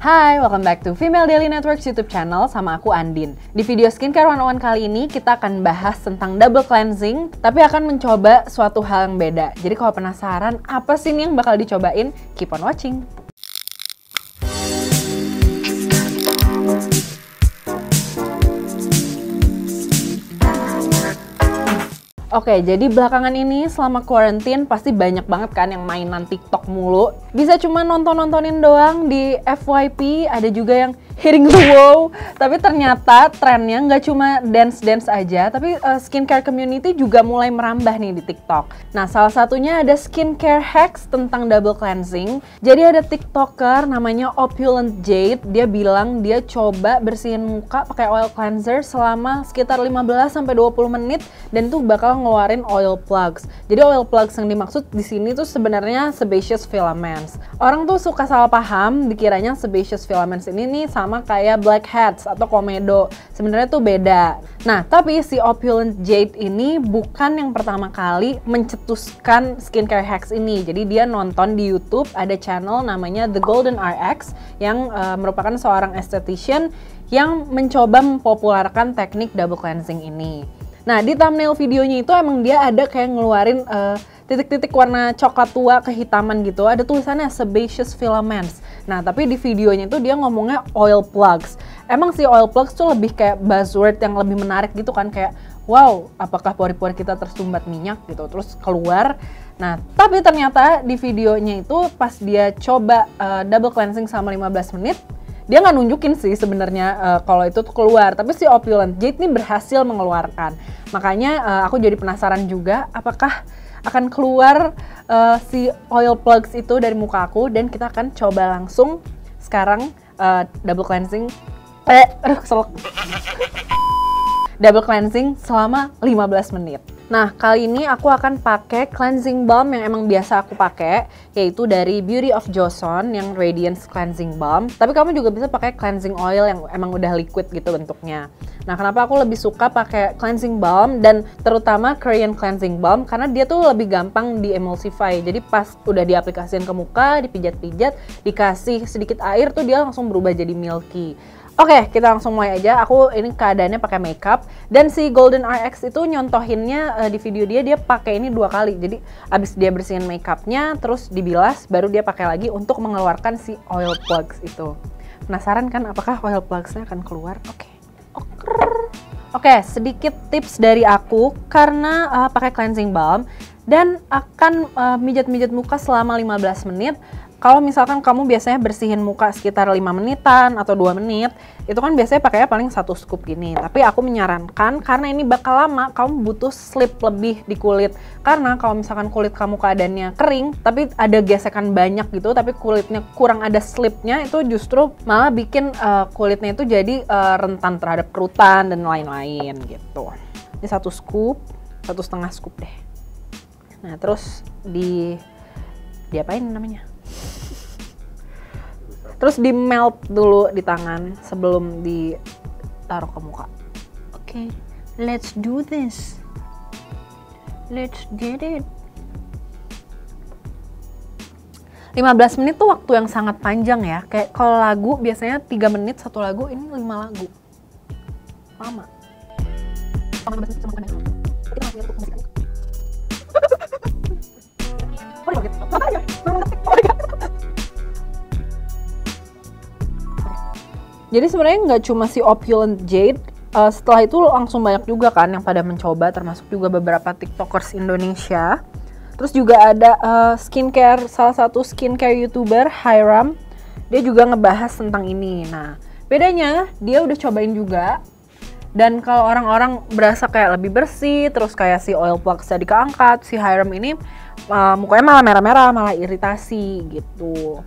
Hai, welcome back to Female Daily Networks YouTube channel sama aku Andin. Di video Skincare 101 kali ini kita akan bahas tentang double cleansing, tapi akan mencoba suatu hal yang beda. Jadi kalau penasaran apa sih nih yang bakal dicobain, keep on watching. Oke, jadi belakangan ini selama quarantine pasti banyak banget kan yang mainan TikTok mulu. Bisa cuma nonton-nontonin doang di FYP, ada juga yang hitting the wall. Tapi ternyata trennya nggak cuma dance-dance aja, tapi skincare community juga mulai merambah nih di TikTok. Nah, salah satunya ada skincare hacks tentang double cleansing. Jadi ada TikToker namanya Opulent Jade, dia bilang dia coba bersihin muka pakai oil cleanser selama sekitar 15-20 menit dan itu bakal ngeluarin oil plugs. Jadi oil plugs yang dimaksud di sini tuh sebenarnya sebaceous filaments. Orang tuh suka salah paham dikiranya sebaceous filaments ini nih sama kayak blackheads atau komedo. Sebenarnya tuh beda. Nah, tapi si Opulent Jade ini bukan yang pertama kali mencetuskan skincare hacks ini. Jadi dia nonton di YouTube ada channel namanya The Golden RX yang merupakan seorang esthetician yang mencoba mempopulerkan teknik double cleansing ini. Nah, di thumbnail videonya itu emang dia ada kayak ngeluarin titik-titik warna coklat tua kehitaman gitu. Ada tulisannya sebaceous filaments. Nah, tapi di videonya itu dia ngomongnya oil plugs. Emang sih oil plugs tuh lebih kayak buzzword yang lebih menarik gitu kan. Kayak, wow, apakah pori-pori kita tersumbat minyak gitu. Terus keluar. Nah, tapi ternyata di videonya itu pas dia coba double cleansing selama 15 menit, dia nggak nunjukin sih sebenarnya kalau itu tuh keluar, tapi si Opulent Jade ini berhasil mengeluarkan. Makanya aku jadi penasaran juga apakah akan keluar si oil plugs itu dari muka aku, dan kita akan coba langsung sekarang double cleansing. Double cleansing selama 15 menit. Nah, kali ini aku akan pakai cleansing balm yang emang biasa aku pakai, yaitu dari Beauty of Joseon yang Radiance Cleansing Balm. Tapi kamu juga bisa pakai cleansing oil yang emang udah liquid gitu bentuknya. Nah, kenapa aku lebih suka pakai cleansing balm dan terutama Korean cleansing balm? Karena dia tuh lebih gampang di-emulsify. Jadi pas udah diaplikasiin ke muka, dipijat-pijat, dikasih sedikit air tuh dia langsung berubah jadi milky. Oke, kita langsung mulai aja. Aku ini keadaannya pakai makeup, dan si Golden RX itu nyontohinnya di video dia pakai ini 2 kali. Jadi abis dia bersihin makeupnya, terus dibilas, baru dia pakai lagi untuk mengeluarkan si oil plugs itu. Penasaran kan apakah oil plugsnya akan keluar? Oke, sedikit tips dari aku karena pakai cleansing balm dan akan mijat-mijat muka selama 15 menit. Kalau misalkan kamu biasanya bersihin muka sekitar 5 menitan atau 2 menit, itu kan biasanya pakainya paling 1 scoop gini. Tapi aku menyarankan, karena ini bakal lama, kamu butuh slip lebih di kulit. Karena kalau misalkan kulit kamu keadaannya kering, tapi ada gesekan banyak gitu, tapi kulitnya kurang ada slipnya, itu justru malah bikin kulitnya itu jadi rentan terhadap kerutan dan lain-lain gitu. Ini 1 scoop, 1,5 scoop deh. Nah, terus diapain namanya? Terus di melt dulu di tangan sebelum ditaruh ke muka. Oke, let's do this. Let's get it. 15 menit tuh waktu yang sangat panjang ya. Kayak kalau lagu biasanya 3 menit satu lagu, ini 5 lagu. Lama. Jadi sebenarnya nggak cuma si Opulent Jade, setelah itu langsung banyak juga kan yang pada mencoba, termasuk juga beberapa tiktokers Indonesia. Terus juga ada salah satu skincare YouTuber, Hyram, dia juga ngebahas tentang ini. Nah, bedanya dia udah cobain juga, dan kalau orang-orang berasa kayak lebih bersih, terus kayak si oil plugs-nya keangkat, si Hyram ini mukanya malah merah-merah, malah iritasi gitu.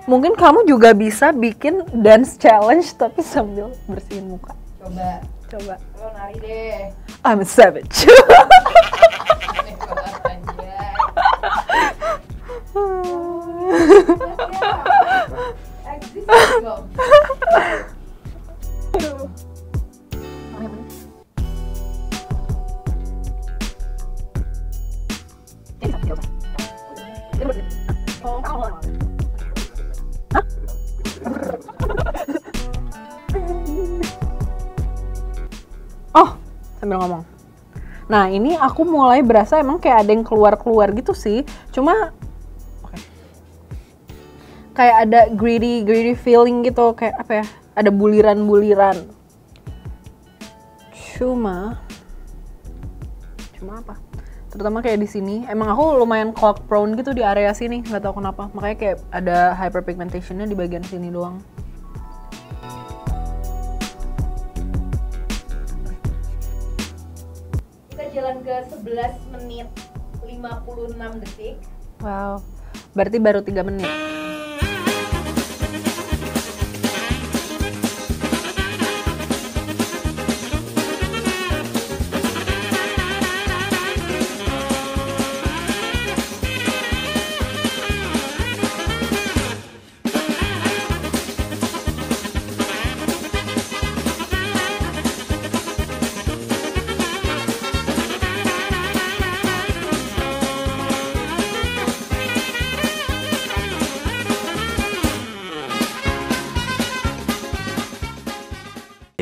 Mungkin kamu juga bisa bikin dance challenge tapi sambil bersihin muka. Coba. Lo nari deh. I'm a savage. Oh, sambil ngomong. Nah, ini aku mulai berasa emang kayak ada yang keluar-keluar gitu sih. Cuma kayak ada greedy feeling gitu, kayak apa ya? Ada buliran-buliran. Cuma apa? Terutama kayak di sini. Emang aku lumayan clog prone gitu di area sini, nggak tahu kenapa. Makanya kayak ada hyperpigmentation-nya di bagian sini doang. Jalan ke 11 menit 56 detik. Wow, berarti baru 3 menit.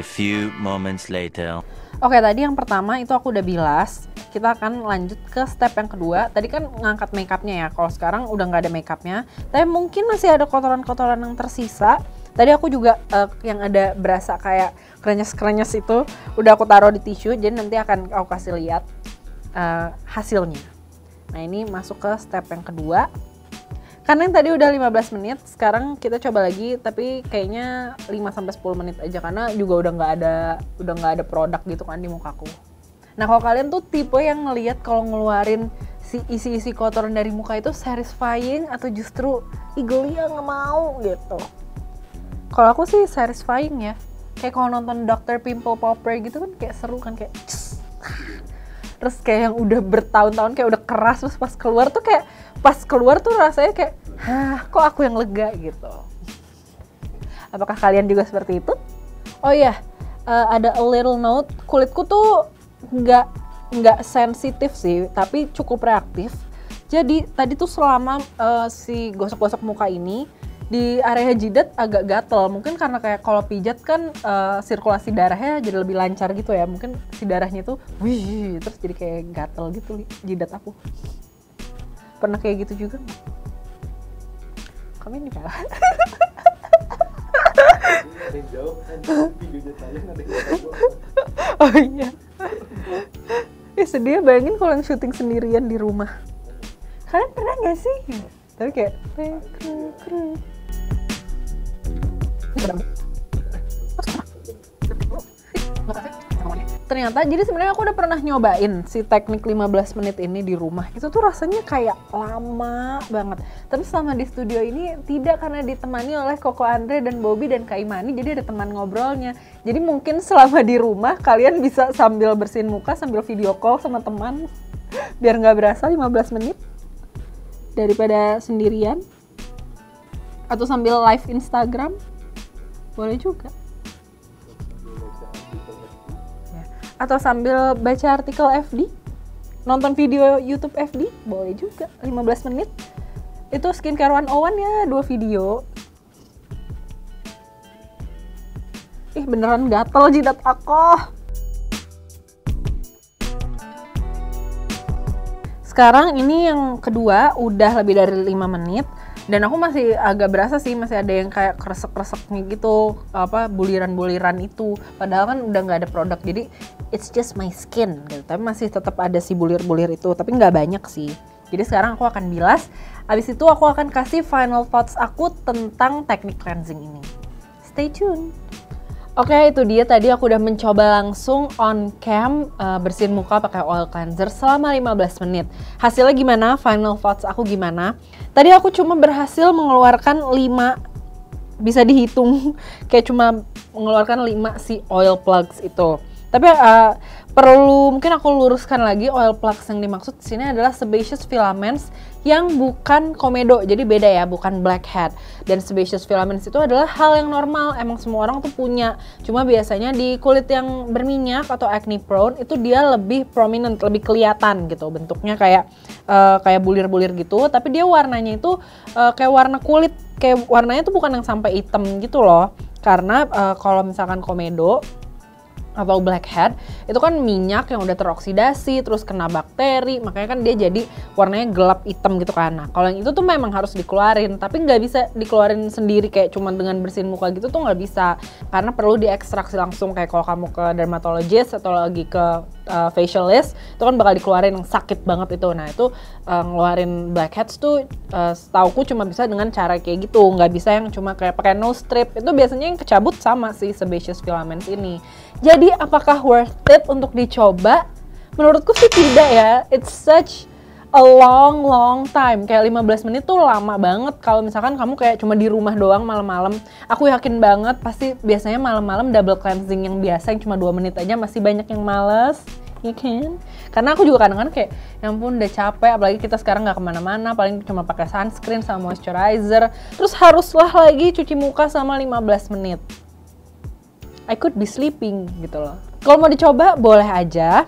A few moments later. Oke, tadi yang pertama itu aku udah bilas. Kita akan lanjut ke step yang kedua. Tadi kan ngangkat makeupnya ya. Kalau sekarang udah nggak ada makeupnya, tapi mungkin masih ada kotoran-kotoran yang tersisa. Tadi aku juga yang ada berasa kayak krenyes-krenyes itu udah aku taruh di tisu. Jadi nanti akan aku kasih lihat hasilnya. Nah, ini masuk ke step yang kedua. Karena yang tadi udah 15 menit, sekarang kita coba lagi, tapi kayaknya 5-10 menit aja karena juga udah nggak ada produk gitu kan di mukaku. Nah, kalau kalian tuh tipe yang ngelihat kalau ngeluarin si isi-isi kotoran dari muka itu satisfying atau justru geli ya nggak mau gitu. Kalau aku sih satisfying ya. Kayak kalau nonton Dr. Pimple Popper gitu kan kayak seru kan, kayak terus kayak yang udah bertahun-tahun kayak udah keras, terus pas keluar tuh rasanya kayak kok aku yang lega gitu. Apakah kalian juga seperti itu? Oh iya, ada a little note, kulitku tuh nggak sensitif sih, tapi cukup reaktif. Jadi tadi tuh selama si gosok-gosok muka ini di area jidat agak gatel, mungkin karena kayak kalau pijat kan sirkulasi darahnya jadi lebih lancar gitu ya, mungkin si darahnya tuh terus jadi kayak gatel gitu jidat aku. Pernah kayak gitu juga nggak? Komen di bawah. Oh iya. Sedih bayangin kalau yang syuting sendirian di rumah. Kalian pernah nggak sih? Tapi kayak ternyata jadi sebenarnya aku udah pernah nyobain si teknik 15 menit ini di rumah. Itu tuh rasanya kayak lama banget. Tapi selama di studio ini tidak, karena ditemani oleh Koko Andre dan Bobby dan Kak Imani, jadi ada teman ngobrolnya. Jadi mungkin selama di rumah kalian bisa sambil bersihin muka sambil video call sama teman biar nggak berasa 15 menit daripada sendirian. Atau sambil live Instagram boleh juga. Atau sambil baca artikel FD, nonton video YouTube FD, boleh juga 15 menit. Itu skincare 101 ya, 2 video. Ih, beneran gatel jidat aku. Sekarang ini yang kedua udah lebih dari 5 menit. Dan aku masih agak berasa sih, masih ada yang kayak kresek-kreseknya gitu, buliran-buliran itu. Padahal kan udah nggak ada produk, jadi it's just my skin gitu. Tapi masih tetap ada si bulir-bulir itu, tapi nggak banyak sih. Jadi sekarang aku akan bilas, abis itu aku akan kasih final thoughts aku tentang teknik cleansing ini. Stay tune! Oke, itu dia tadi aku udah mencoba langsung on cam bersihin muka pakai oil cleanser selama 15 menit. Hasilnya gimana? Final thoughts aku gimana? Tadi aku cuma berhasil mengeluarkan 5, bisa dihitung kayak cuma mengeluarkan 5 si oil plugs itu. Tapi perlu mungkin aku luruskan lagi, oil plugs yang dimaksud di sini adalah sebaceous filaments yang bukan komedo. Jadi beda ya, bukan blackhead. Dan sebaceous filaments itu adalah hal yang normal, emang semua orang tuh punya. Cuma biasanya di kulit yang berminyak atau acne prone itu dia lebih prominent, lebih kelihatan gitu. Bentuknya kayak bulir-bulir gitu, tapi dia warnanya itu kayak warna kulit, kayak warnanya tuh bukan yang sampai hitam gitu loh. Karena kalau misalkan komedo atau blackhead itu kan minyak yang udah teroksidasi terus kena bakteri, makanya kan dia jadi warnanya gelap hitam gitu kan. Nah kalau yang itu tuh memang harus dikeluarin, tapi nggak bisa dikeluarin sendiri kayak cuman dengan bersihin muka gitu tuh nggak bisa, karena perlu diekstraksi langsung. Kayak kalau kamu ke dermatologist atau lagi ke facialist itu kan bakal dikeluarin yang sakit banget itu. Nah itu ngeluarin blackheads tuh setauku cuma bisa dengan cara kayak gitu, nggak bisa yang cuma kayak pakai nose strip. Itu biasanya yang kecabut sama si sebaceous filaments ini. Jadi apakah worth it untuk dicoba? Menurutku sih tidak ya. It's such a long time. Kayak 15 menit tuh lama banget kalau misalkan kamu kayak cuma di rumah doang malam-malam. Aku yakin banget pasti biasanya malam-malam double cleansing yang biasa yang cuma 2 menit aja masih banyak yang males. Ya kan? Karena aku juga kadang-kadang kayak ya ampun udah capek, apalagi kita sekarang nggak kemana-mana, paling cuma pakai sunscreen sama moisturizer. Terus haruslah lagi cuci muka sama 15 menit. I could be sleeping gitu loh. Kalau mau dicoba boleh aja.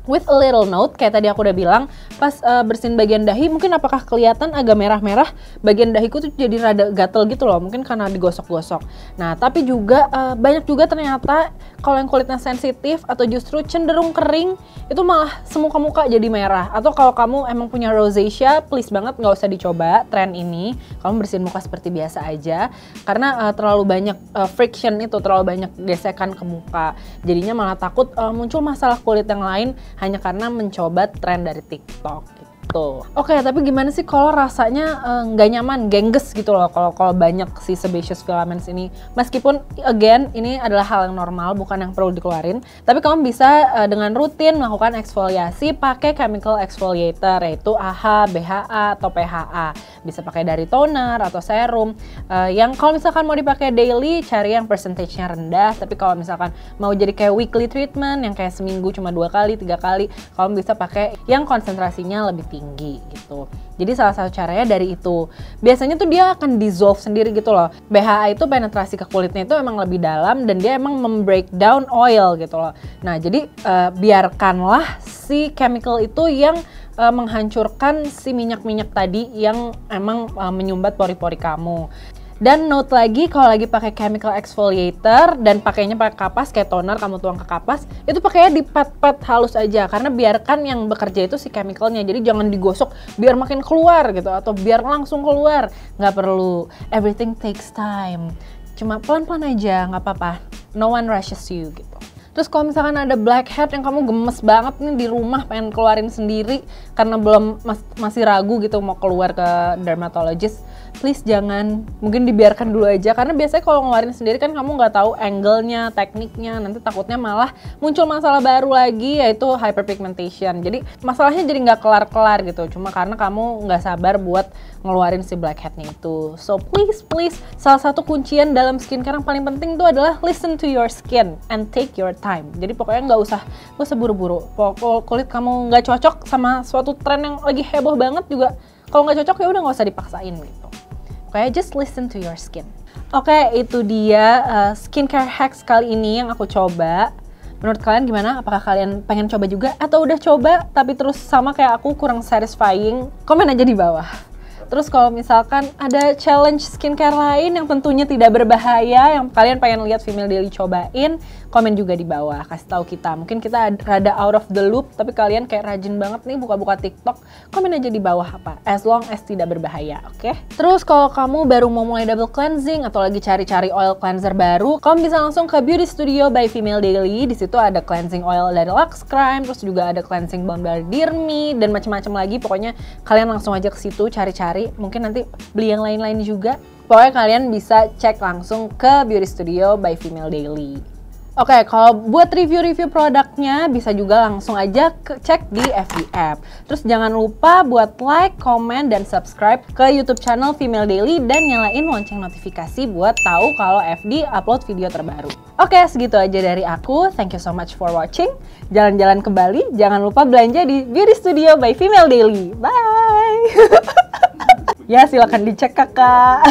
With a little note, kayak tadi aku udah bilang, pas bersihin bagian dahi, mungkin apakah kelihatan agak merah-merah, bagian dahiku tuh jadi rada gatel gitu loh, mungkin karena digosok-gosok. Nah, tapi juga banyak juga ternyata kalau yang kulitnya sensitif atau justru cenderung kering, itu malah semuka-muka jadi merah. Atau kalau kamu emang punya rosacea, please banget nggak usah dicoba tren ini. Kamu bersihin muka seperti biasa aja, karena terlalu banyak friction itu, terlalu banyak gesekan ke muka. Jadinya malah takut muncul masalah kulit yang lain hanya karena mencoba tren dari TikTok gitu. Oke, tapi gimana sih kalau rasanya nggak nyaman, gengges gitu loh kalau banyak si sebaceous filaments ini. Meskipun again ini adalah hal yang normal, bukan yang perlu dikeluarin, tapi kamu bisa dengan rutin melakukan eksfoliasi pakai chemical exfoliator, yaitu AHA, BHA atau PHA. Bisa pakai dari toner atau serum. Yang kalau misalkan mau dipakai daily, cari yang percentage-nya rendah. Tapi kalau misalkan mau jadi kayak weekly treatment yang kayak seminggu cuma 2 kali, 3 kali, kamu bisa pakai yang konsentrasinya lebih tinggi gitu. Jadi salah satu caranya dari itu. Biasanya tuh dia akan dissolve sendiri gitu loh. BHA itu penetrasi ke kulitnya itu emang lebih dalam dan dia emang membreakdown oil gitu loh. Nah jadi biarkanlah si chemical itu yang menghancurkan si minyak-minyak tadi yang emang menyumbat pori-pori kamu. Dan note lagi, kalau lagi pakai chemical exfoliator dan pakainya pakai kapas kayak toner, kamu tuang ke kapas, itu pakainya di pet-pet halus aja, karena biarkan yang bekerja itu si chemicalnya. Jadi jangan digosok biar makin keluar gitu, atau biar langsung keluar. Nggak perlu, everything takes time. Cuma pelan-pelan aja, nggak apa-apa. No one rushes you gitu. Terus kalau misalkan ada blackhead yang kamu gemes banget nih di rumah pengen keluarin sendiri karena masih ragu gitu mau keluar ke dermatologist, please jangan, mungkin dibiarkan dulu aja, karena biasanya kalau ngeluarin sendiri kan kamu nggak tahu angle-nya, tekniknya, nanti takutnya malah muncul masalah baru lagi, yaitu hyperpigmentation. Jadi masalahnya jadi nggak kelar-kelar gitu, cuma karena kamu nggak sabar buat ngeluarin si blackheadnya itu. So please, salah satu kuncian dalam skincare yang paling penting itu adalah listen to your skin and take your time. Jadi pokoknya nggak usah buru-buru. Kulit kamu nggak cocok sama suatu tren yang lagi heboh banget juga, kalau nggak cocok ya udah nggak usah dipaksain gitu. Pokoknya just listen to your skin. Oke, itu dia skincare hacks kali ini yang aku coba. Menurut kalian gimana? Apakah kalian pengen coba juga? Atau udah coba tapi terus sama kayak aku kurang satisfying? Komen aja di bawah. Terus kalau misalkan ada challenge skincare lain yang tentunya tidak berbahaya, yang kalian pengen lihat Female Daily cobain, komen juga di bawah, kasih tahu kita. Mungkin kita rada out of the loop, tapi kalian kayak rajin banget nih buka-buka TikTok, komen aja di bawah apa, as long as tidak berbahaya, oke? Terus kalau kamu baru mau mulai double cleansing atau lagi cari-cari oil cleanser baru, kamu bisa langsung ke Beauty Studio by Female Daily. Di situ ada cleansing oil dari Lux Crime, terus juga ada cleansing balm dari Dear Me, dan macam-macam lagi. Pokoknya kalian langsung aja ke situ cari-cari, mungkin nanti beli yang lain-lain juga. Pokoknya kalian bisa cek langsung ke Beauty Studio by Female Daily. Oke, kalau buat review-review produknya bisa juga langsung aja cek di FB App. Terus jangan lupa buat like, comment, dan subscribe ke YouTube channel Female Daily dan nyalain lonceng notifikasi buat tahu kalau FD upload video terbaru. Oke, segitu aja dari aku. Thank you so much for watching. Jalan-jalan ke Bali, jangan lupa belanja di Beauty Studio by Female Daily. Bye! Ya, silakan dicek kakak.